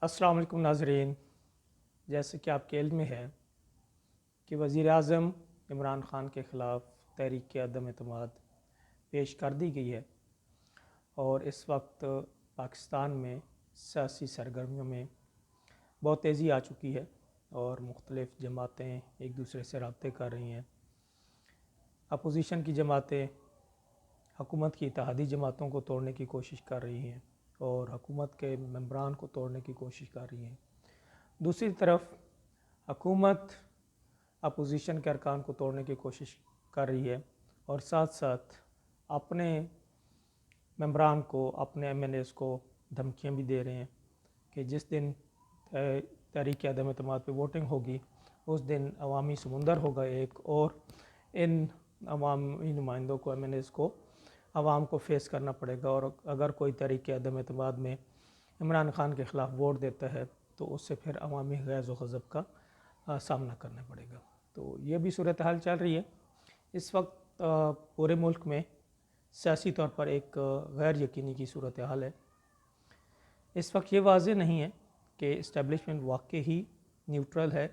السلام علیکم ناظرین، جیسے کہ آپ کے علم میں ہے کہ وزیر اعظم عمران خان کے خلاف تحریک عدم اعتماد پیش کر دی گئی ہے، اور اس وقت پاکستان میں سیاسی سرگرمیوں میں بہت تیزی آ چکی ہے اور مختلف جماعتیں ایک دوسرے سے رابطے کر رہی ہیں۔ اپوزیشن کی جماعتیں حکومت کی اتحادی جماعتوں کو توڑنے کی کوشش کر رہی ہیں اور حکومت کے ممبران کو توڑنے کی کوشش کر رہی ہیں۔ دوسری طرف حکومت اپوزیشن کے ارکان کو توڑنے کی کوشش کر رہی ہے اور ساتھ ساتھ اپنے ممبران کو، اپنے ایم این ایز کو دھمکیاں بھی دے رہے ہیں کہ جس دن تحریک عدم اعتماد پہ ووٹنگ ہوگی اس دن عوامی سمندر ہوگا ایک، اور ان عوامی نمائندوں کو، ایم این ایز کو، عوام کو فیس کرنا پڑے گا، اور اگر کوئی تحریک عدم اعتماد میں عمران خان کے خلاف ووٹ دیتا ہے تو اس سے پھر عوامی غیظ و غضب کا سامنا کرنا پڑے گا۔ تو یہ بھی صورتحال چل رہی ہے۔ اس وقت پورے ملک میں سیاسی طور پر ایک غیر یقینی کی صورتحال ہے۔ اس وقت یہ واضح نہیں ہے کہ اسٹیبلشمنٹ واقعی ہی نیوٹرل ہے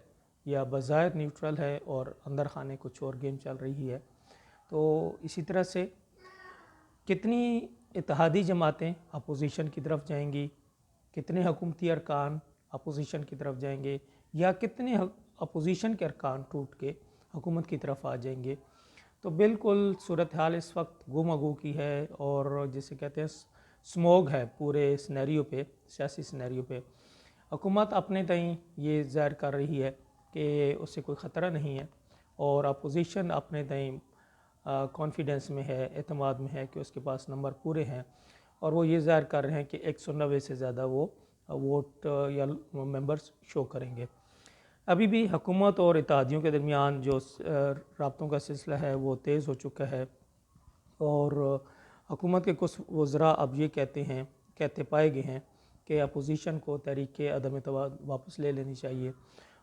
یا بظاہر نیوٹرل ہے اور اندر خانے کچھ اور گیم چل رہی ہے۔ تو اسی طرح سے کتنی اتحادی جماعتیں اپوزیشن کی طرف جائیں گی، کتنے حکومتی ارکان اپوزیشن کی طرف جائیں گے، یا کتنے اپوزیشن کے ارکان ٹوٹ کے حکومت کی طرف آ جائیں گے، تو بالکل صورتحال اس وقت گم و گو کی ہے، اور جسے کہتے ہیں سموگ ہے پورے سینیریو پہ، سیاسی سینیریو پہ۔ حکومت اپنے تئیں یہ ظاہر کر رہی ہے کہ اس سے کوئی خطرہ نہیں ہے، اور اپوزیشن اپنے تئیں کانفیڈنس میں ہے، اعتماد میں ہے کہ اس کے پاس نمبر پورے ہیں، اور وہ یہ ظاہر کر رہے ہیں کہ 190 سے زیادہ وہ ووٹ یا ممبرز شو کریں گے۔ ابھی بھی حکومت اور اتحادیوں کے درمیان جو رابطوں کا سلسلہ ہے وہ تیز ہو چکا ہے، اور حکومت کے کچھ وزراء اب یہ کہتے پائے گئے ہیں کہ اپوزیشن کو تحریک عدم اعتماد واپس لے لینی چاہیے،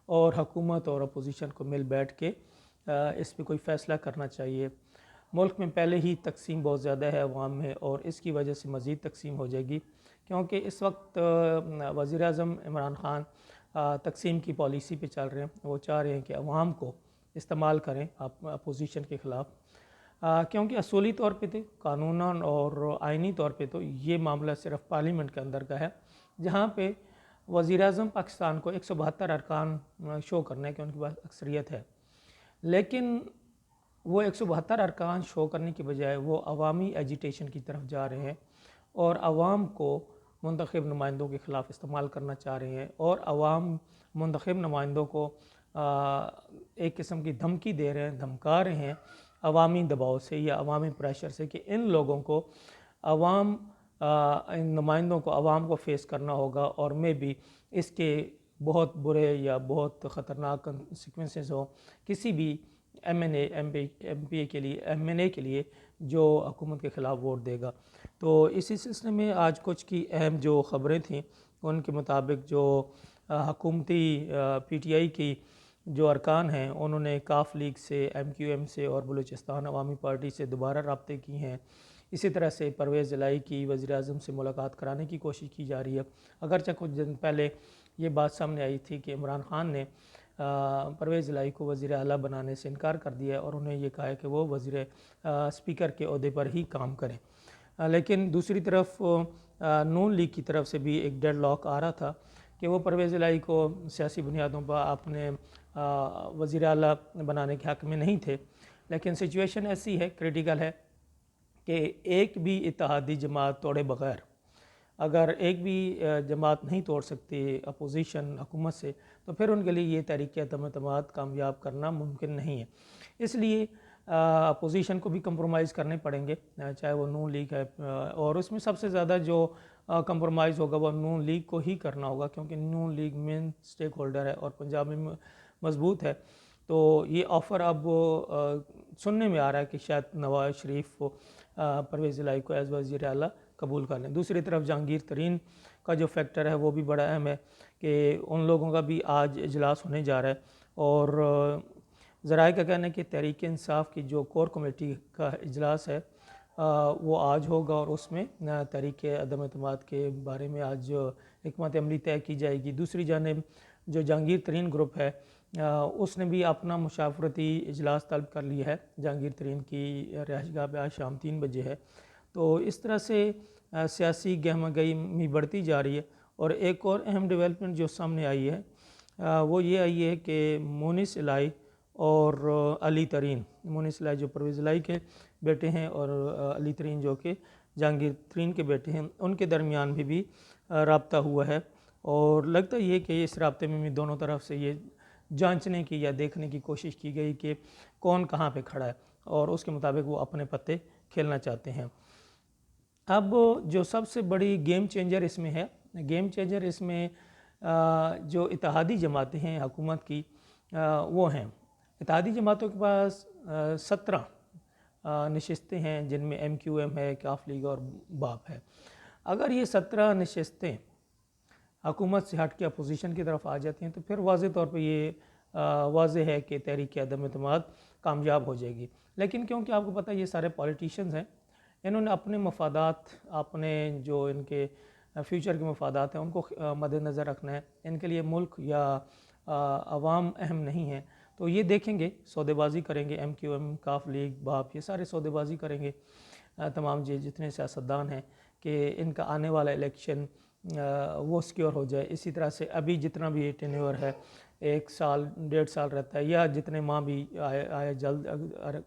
اور حکومت اور اپوزیشن کو مل بیٹھ کے اس پہ کوئی فیصلہ کرنا چاہیے۔ ملک میں پہلے ہی تقسیم بہت زیادہ ہے عوام میں، اور اس کی وجہ سے مزید تقسیم ہو جائے گی، کیونکہ اس وقت وزیر اعظم عمران خان تقسیم کی پالیسی پہ چل رہے ہیں۔ وہ چاہ رہے ہیں کہ عوام کو استعمال کریں اپوزیشن کے خلاف، کیونکہ اصولی طور پہ تو قانوناً اور آئینی طور پہ تو یہ معاملہ صرف پارلیمنٹ کے اندر کا ہے، جہاں پہ وزیر اعظم پاکستان کو 172 ارکان شو کرنے کے ان کے پاس اکثریت ہے، لیکن وہ 172 ارکان شو کرنے کی بجائے وہ عوامی ایجیٹیشن کی طرف جا رہے ہیں، اور عوام کو منتخب نمائندوں کے خلاف استعمال کرنا چاہ رہے ہیں، اور عوام منتخب نمائندوں کو ایک قسم کی دھمکی دے رہے ہیں، دھمکا رہے ہیں عوامی دباؤ سے یا عوامی پریشر سے کہ ان لوگوں کو ان نمائندوں کو عوام کو فیس کرنا ہوگا، اور میں بھی اس کے بہت برے یا بہت خطرناک کنسیکوینسز ہوں کسی بھی ایم پی اے کے لیے جو حکومت کے خلاف ووٹ دے گا۔ تو اسی سلسلے میں آج کچھ کی اہم جو خبریں تھیں ان کے مطابق جو حکومتی پی ٹی آئی کی جو ارکان ہیں انہوں نے کاف لیگ سے، ایم کیو ایم سے اور بلوچستان عوامی پارٹی سے دوبارہ رابطے کی ہیں۔ اسی طرح سے پرویز الہی کی وزیر اعظم سے ملاقات کرانے کی کوشش کی جا رہی ہے، اگرچہ کچھ دن پہلے یہ بات سامنے آئی تھی کہ عمران خان نے پرویز الہی کو وزیر اعلیٰ بنانے سے انکار کر دیا، اور انہیں یہ کہا ہے کہ وہ اسپیکر کے عہدے پر ہی کام کریں۔ لیکن دوسری طرف نون لیگ کی طرف سے بھی ایک ڈیڈ لاک آ رہا تھا کہ وہ پرویز الہی کو سیاسی بنیادوں پر اپنے وزیر اعلیٰ بنانے کے حق میں نہیں تھے، لیکن سچویشن ایسی ہے، کریٹیکل ہے، کہ ایک بھی اتحادی جماعت توڑے بغیر، اگر ایک بھی جماعت نہیں توڑ سکتی اپوزیشن حکومت سے، تو پھر ان کے لیے یہ تحریک عدم اعتماد کامیاب کرنا ممکن نہیں ہے۔ اس لیے اپوزیشن کو بھی کمپرومائز کرنے پڑیں گے، چاہے وہ نون لیگ ہے، اور اس میں سب سے زیادہ جو کمپرومائز ہوگا وہ نون لیگ کو ہی کرنا ہوگا، کیونکہ نون لیگ مین سٹیک ہولڈر ہے اور پنجاب میں مضبوط ہے۔ تو یہ آفر اب سننے میں آ رہا ہے کہ شاید نواز شریف پرویز الہی کو ایز وزیر اعلیٰ قبول کر لیں۔ دوسری طرف جہانگیر ترین کا جو فیکٹر ہے وہ بھی بڑا اہم ہے کہ ان لوگوں کا بھی آج اجلاس ہونے جا رہا ہے، اور ذرائع کا کہنا ہے کہ تحریک انصاف کی جو کور کمیٹی کا اجلاس ہے وہ آج ہوگا، اور اس میں تحریک عدم اعتماد کے بارے میں آج حکمت عملی طے کی جائے گی۔ دوسری جانب جو جہانگیر ترین گروپ ہے اس نے بھی اپنا مشاورتی اجلاس طلب کر لیا ہے، جہانگیر ترین کی رہائش گاہ پہ آج شام 3 بجے ہے۔ تو اس طرح سے سیاسی گہمہ گہمی بڑھتی جا رہی ہے، اور ایک اور اہم ڈیولپمنٹ جو سامنے آئی ہے وہ یہ آئی ہے کہ مونس الہی اور علی ترین، مونس الہی جو پرویز الہی کے بیٹے ہیں اور علی ترین جو کہ جہانگیر ترین کے بیٹے ہیں، ان کے درمیان بھی رابطہ ہوا ہے، اور لگتا یہ کہ اس رابطے میں بھی دونوں طرف سے یہ جانچنے کی یا دیکھنے کی کوشش کی گئی کہ کون کہاں پہ کھڑا ہے، اور اس کے مطابق وہ اپنے پتے کھیلنا چاہتے ہیں۔ اب جو سب سے بڑی گیم چینجر اس میں ہے، گیم چینجر اس میں جو اتحادی جماعتیں ہیں حکومت کی وہ ہیں۔ اتحادی جماعتوں کے پاس 17 نشستیں ہیں، جن میں ایم کیو ایم ہے، کاف لیگ اور باپ ہے۔ اگر یہ 17 نشستیں حکومت سے ہٹ کے اپوزیشن کی طرف آ جاتی ہیں تو پھر واضح طور پہ یہ واضح ہے کہ تحریک عدم اعتماد کامیاب ہو جائے گی۔ لیکن کیونکہ آپ کو پتہ یہ سارے پولیٹیشنز ہیں، انہوں نے اپنے مفادات، اپنے جو ان کے فیوچر کے مفادات ہیں ان کو مد نظر رکھنا ہے، ان کے لیے ملک یا عوام اہم نہیں ہیں، تو یہ دیکھیں گے، سودے بازی کریں گے، ایم کیو ایم، کاف لیگ، باپ، یہ سارے سودے بازی کریں گے تمام جتنے سیاستدان ہیں کہ ان کا آنے والا الیکشن وہ سیکیور ہو جائے۔ اسی طرح سے ابھی جتنا بھی ٹینیور ہے 1 سال 1.5 سال رہتا ہے، یا جتنے ماہ بھی آئے جلد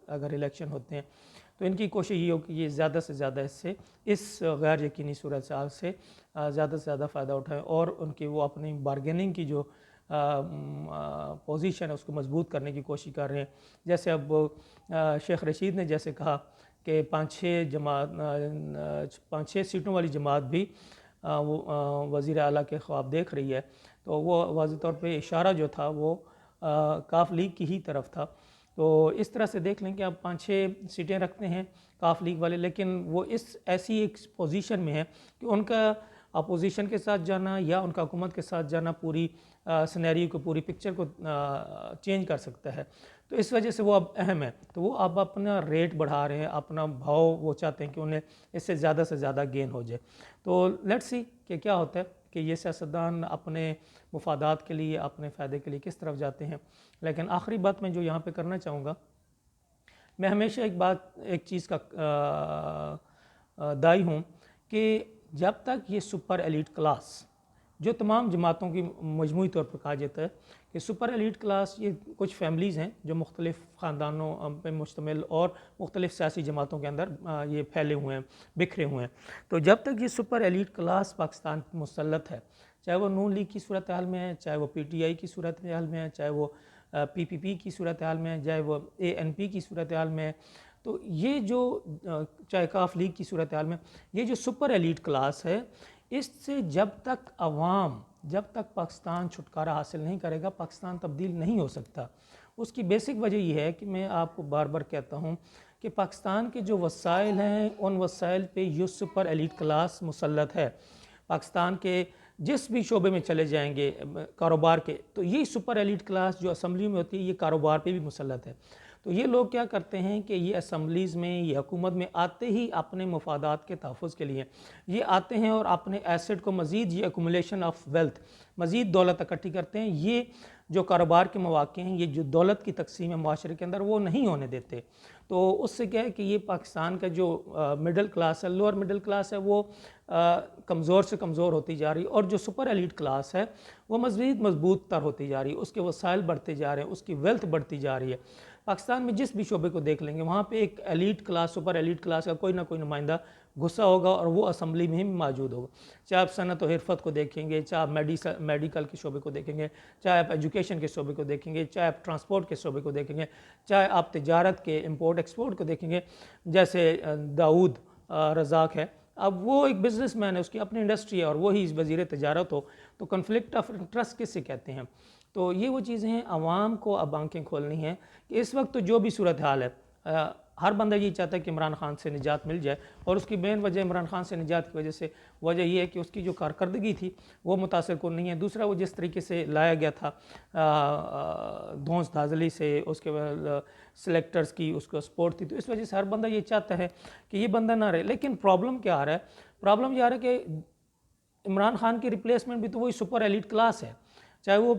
اگر الیکشن ہوتے ہیں تو ان کی کوشش یہ ہو کہ یہ زیادہ سے زیادہ اس غیر یقینی صورتحال سے زیادہ سے زیادہ فائدہ اٹھائیں، اور ان کی وہ اپنی بارگیننگ کی جو پوزیشن ہے اس کو مضبوط کرنے کی کوشش کر رہے ہیں۔ جیسے اب شیخ رشید نے جیسے کہا کہ 5-6 سیٹوں والی جماعت بھی وزیر اعلیٰ کے خواب دیکھ رہی ہے، تو وہ واضح طور پہ اشارہ جو تھا وہ کاف لیگ کی ہی طرف تھا۔ تو اس طرح سے دیکھ لیں کہ آپ 5-6 سیٹیں رکھتے ہیں کاف لیگ والے، لیکن وہ ایسی ایک پوزیشن میں ہے کہ ان کا اپوزیشن کے ساتھ جانا یا ان کا حکومت کے ساتھ جانا پوری سینیریو کو، پوری پکچر کو چینج کر سکتا ہے، تو اس وجہ سے وہ اب اہم ہے۔ تو وہ اب اپنا ریٹ بڑھا رہے ہیں، اپنا بھاؤ وہ چاہتے ہیں کہ انہیں اس سے زیادہ گین ہو جائے۔ تو لیٹس سی کہ کیا ہوتا ہے کہ یہ سیاستدان اپنے مفادات کے لیے، اپنے فائدے کے لیے کس طرف جاتے ہیں۔ لیکن آخری بات میں جو یہاں پہ کرنا چاہوں گا، میں ہمیشہ ایک چیز کا داعی ہوں کہ جب تک یہ سپر ایلیٹ کلاس، جو تمام جماعتوں کی مجموعی طور پر کہا جاتا ہے کہ سپر ایلیٹ کلاس، یہ کچھ فیملیز ہیں جو مختلف خاندانوں پہ مشتمل اور مختلف سیاسی جماعتوں کے اندر یہ پھیلے ہوئے ہیں، بکھرے ہوئے ہیں، تو جب تک یہ سپر ایلیٹ کلاس پاکستان مسلط ہے، چاہے وہ نون لیگ کی صورتحال میں ہے، چاہے وہ پی ٹی آئی کی صورتحال میں ہے، چاہے وہ پی پی پی کی صورتحال میں ہے، چاہے وہ اے این پی کی صورتحال میں ہے، تو یہ جو چاہے کاف لیگ کی صورتحال میں، یہ جو سپر ایلیٹ کلاس ہے، اس سے جب تک عوام، جب تک پاکستان چھٹکارا حاصل نہیں کرے گا، پاکستان تبدیل نہیں ہو سکتا۔ اس کی بیسک وجہ یہ ہے کہ میں آپ کو بار بار کہتا ہوں کہ پاکستان کے جو وسائل ہیں ان وسائل پہ یہ سپر ایلیٹ کلاس مسلط ہے۔ پاکستان کے جس بھی شعبے میں چلے جائیں گے کاروبار کے، تو یہ سپر ایلیٹ کلاس جو اسمبلی میں ہوتی ہے یہ کاروبار پہ بھی مسلط ہے۔ تو یہ لوگ کیا کرتے ہیں کہ یہ اسمبلیز میں، یہ حکومت میں آتے ہی اپنے مفادات کے تحفظ کے لیے یہ آتے ہیں، اور اپنے ایسٹ کو مزید، یہ ایکومولیشن آف ویلتھ، مزید دولت اکٹھی کرتے ہیں۔ یہ جو کاروبار کے مواقع ہیں، یہ جو دولت کی تقسیم ہے معاشرے کے اندر، وہ نہیں ہونے دیتے۔ تو اس سے کیا ہے کہ یہ پاکستان کا جو مڈل کلاس ہے، لوور مڈل کلاس ہے، وہ کمزور سے کمزور ہوتی جا رہی ہے، اور جو سپر ایلیٹ کلاس ہے وہ مزید مضبوط تر ہوتی جا رہی ہے، اس کے وسائل بڑھتے جا رہے ہیں، اس کی ویلتھ بڑھتی جا رہی ہے۔ پاکستان میں جس بھی شعبے کو دیکھ لیں گے وہاں پہ ایک elite class, super elite class کا کوئی نہ کوئی نمائندہ گھسا ہوگا، اور وہ اسمبلی میں ہی موجود ہوگا۔ چاہے آپ صنعت و حرفت کو دیکھیں گے، چاہے آپ میڈیکل کے شعبے کو دیکھیں گے، چاہے آپ ایجوکیشن کے شعبے کو دیکھیں گے، چاہے آپ ٹرانسپورٹ کے شعبے کو دیکھیں گے، چاہے آپ تجارت کے امپورٹ ایکسپورٹ کو دیکھیں گے، جیسے داؤد رزاق ہے، اب وہ ایک بزنس مین ہے، اس کی اپنی انڈسٹری ہے، اور وہی وزیر تجارت ہو، تو کنفلکٹ آف انٹرسٹ کس سے کہتے ہیں؟ تو یہ وہ چیزیں ہیں، عوام کو اب آنکھیں کھولنی ہیں کہ اس وقت تو جو بھی صورتحال ہے، ہر بندہ یہ چاہتا ہے کہ عمران خان سے نجات مل جائے، اور اس کی مین وجہ عمران خان سے نجات کی وجہ سے وجہ یہ ہے کہ اس کی جو کارکردگی تھی وہ متاثر کن نہیں ہے۔ دوسرا، وہ جس طریقے سے لایا گیا تھا دھونس دھاندلی سے، اس کے بعد سلیکٹرز کی اس کو سپورٹ تھی، تو اس وجہ سے ہر بندہ یہ چاہتا ہے کہ یہ بندہ نہ رہے۔ لیکن پرابلم کیا آ رہا ہے؟ پرابلم یہ آ رہا ہے کہ عمران خان کی ریپلیسمنٹ بھی تو وہی سپر ایلیٹ کلاس ہے، چاہے وہ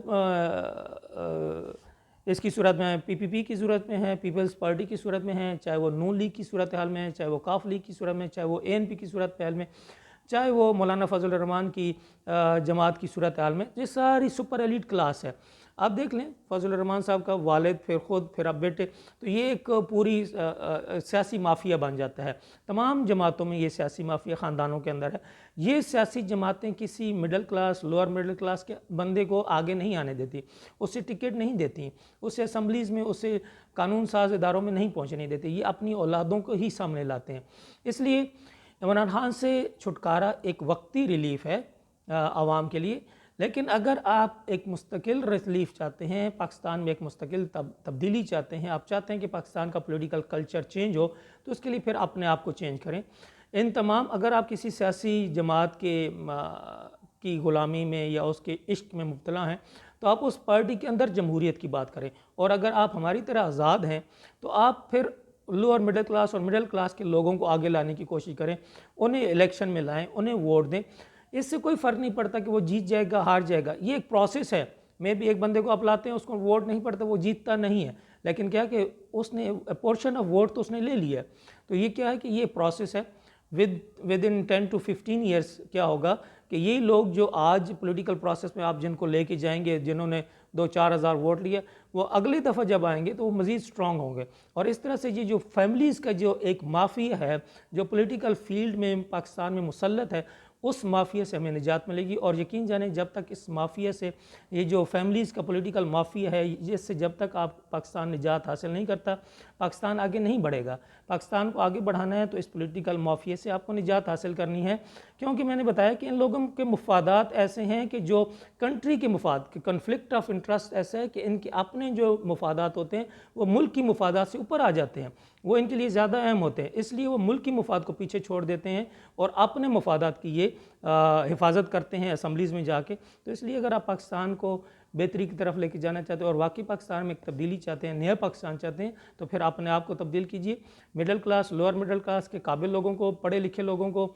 اس کی صورت میں پی پی پی کی صورت میں ہے، پیپلز پارٹی کی صورت میں ہے، چاہے وہ نون لیگ کی صورتحال میں ہے، چاہے وہ کاف لیگ کی صورت میں، چاہے وہ اے این پی کی صورتحال میں، چاہے وہ مولانا فضل الرحمان کی جماعت کی صورتحال میں، یہ ساری سپر ایلیٹ کلاس ہے۔ آپ دیکھ لیں فضل الرحمان صاحب کا والد، پھر خود، پھر اب بیٹے، تو یہ ایک پوری سیاسی مافیا بن جاتا ہے۔ تمام جماعتوں میں یہ سیاسی مافیا خاندانوں کے اندر ہے۔ یہ سیاسی جماعتیں کسی middle class, lower middle class کے بندے کو آگے نہیں آنے دیتی، اسے ٹکٹ نہیں دیتی، اسے اسمبلیز میں، اسے قانون ساز اداروں میں نہیں پہنچنے دیتے، یہ اپنی اولادوں کو ہی سامنے لاتے ہیں۔ اس لیے عمران خان سے چھٹکارا ایک وقتی ریلیف ہے عوام کے لیے، لیکن اگر آپ ایک مستقل ریلیف چاہتے ہیں، پاکستان میں ایک مستقل تبدیلی چاہتے ہیں، آپ چاہتے ہیں کہ پاکستان کا پولیٹیکل کلچر چینج ہو، تو اس کے لیے پھر اپنے آپ کو چینج کریں۔ اگر آپ کسی سیاسی جماعت کی غلامی میں یا اس کے عشق میں مبتلا ہیں، تو آپ اس پارٹی کے اندر جمہوریت کی بات کریں، اور اگر آپ ہماری طرح آزاد ہیں تو آپ پھر لوور مڈل کلاس اور مڈل کلاس کے لوگوں کو آگے لانے کی کوشش کریں، انہیں الیکشن میں لائیں، انہیں ووٹ دیں۔ اس سے کوئی فرق نہیں پڑتا کہ وہ جیت جائے گا، ہار جائے گا، یہ ایک پروسیس ہے۔ میں بھی ایک بندے کو آپ لاتے ہیں، اس کو ووٹ نہیں پڑتا، وہ جیتتا نہیں ہے، لیکن کیا کہ اس نے پورشن آف ووٹ تو اس نے لے لیا ہے۔ تو یہ کیا ہے کہ یہ پروسیس ہے۔ ود ان 10 to 15 ایئرس کیا ہوگا کہ یہ لوگ جو آج پولیٹیکل پروسیس میں آپ جن کو لے کے جائیں گے، جنہوں نے 2-4 ہزار ووٹ لیا، وہ اگلی دفعہ جب آئیں گے تو وہ مزید سٹرونگ ہوں گے۔ اور اس طرح سے یہ جو فیملیز کا جو ایک مافیا ہے جو پولیٹیکل فیلڈ میں پاکستان میں مسلط ہے، اس مافیا سے ہمیں نجات ملے گی۔ اور یقین جانیں جب تک اس مافیا سے، یہ جو فیملیز کا پولیٹیکل مافیا ہے، جس سے جب تک آپ پاکستان نجات حاصل نہیں کرتا، پاکستان آگے نہیں بڑھے گا۔ پاکستان کو آگے بڑھانا ہے تو اس پولیٹیکل مافیا سے آپ کو نجات حاصل کرنی ہے، کیونکہ میں نے بتایا کہ ان لوگوں کے مفادات ایسے ہیں کہ جو کنٹری کے مفاد، کنفلکٹ آف انٹرسٹ ایسا ہے کہ ان کے اپنے جو مفادات ہوتے ہیں وہ ملک کی مفادات سے اوپر آ جاتے ہیں، وہ ان کے لیے زیادہ اہم ہوتے ہیں، اس لیے وہ ملک کی مفاد کو پیچھے چھوڑ دیتے ہیں اور اپنے مفادات کی یہ حفاظت کرتے ہیں اسمبلیز میں جا کے۔ تو اس لیے اگر آپ پاکستان کو بہتری کی طرف لے کے جانا چاہتے ہیں اور واقعی پاکستان میں ایک تبدیلی چاہتے ہیں، نیا پاکستان چاہتے ہیں، تو پھر اپنے آپ کو تبدیل کیجئے۔ Middle class, lower middle class کے قابل لوگوں کو، پڑھے لکھے لوگوں کو،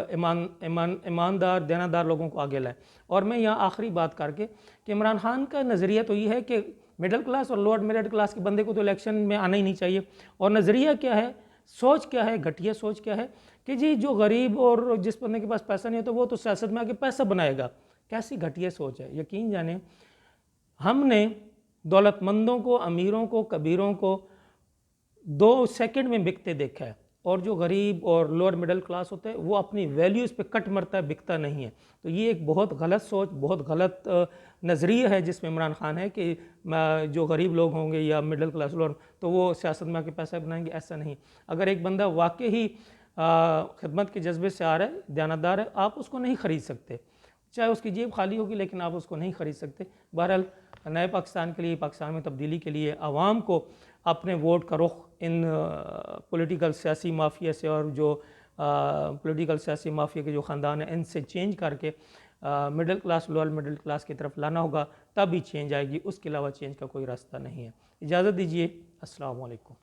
ایماندار، دیانتدار لوگوں کو آگے لائیں۔ اور میں یہاں آخری بات کر کے کہ عمران خان کا نظریہ تو یہ ہے کہ مڈل کلاس اور لوور مڈل کلاس کے بندے کو تو الیکشن میں آنا ہی نہیں چاہیے، اور نظریہ کیا ہے، سوچ کیا ہے، گھٹیا سوچ کیا ہے کہ جی جو غریب اور جس بندے کے پاس پیسہ نہیں ہوتا وہ تو سیاست میں آ کے پیسہ بنائے گا۔ کیسی گھٹیا سوچ ہے! یقین جانیں ہم نے دولت مندوں کو، امیروں کو، کبیروں کو 2 سیکنڈ میں بکتے دیکھا ہے، اور جو غریب اور لوور مڈل کلاس ہوتا ہے وہ اپنی ویلیوز پہ کٹ مرتا ہے، بکتا نہیں ہے۔ تو یہ ایک بہت غلط سوچ، بہت غلط نظریہ ہے جس میں عمران خان ہے کہ جو غریب لوگ ہوں گے یا مڈل کلاس لوگ تو وہ سیاست میں آ کے پیسہ بنائیں گے، ایسا نہیں۔ اگر ایک بندہ واقعی خدمت کے جذبے سے آ رہا ہے، دیانتدار ہے، آپ اس کو نہیں خرید سکتے، چاہے اس کی جیب خالی ہوگی لیکن آپ اس کو نہیں خرید سکتے۔ بہرحال نئے پاکستان کے لیے، پاکستان میں تبدیلی کے لیے عوام کو اپنے ووٹ کا رخ ان پولیٹیکل سیاسی مافیا سے اور جو پولیٹیکل سیاسی مافیا کے جو خاندان ہیں ان سے چینج کر کے middle class, lower middle class کی طرف لانا ہوگا، تب ہی چینج آئے گی، اس کے علاوہ چینج کا کوئی راستہ نہیں ہے۔ اجازت دیجیے، السلام علیکم۔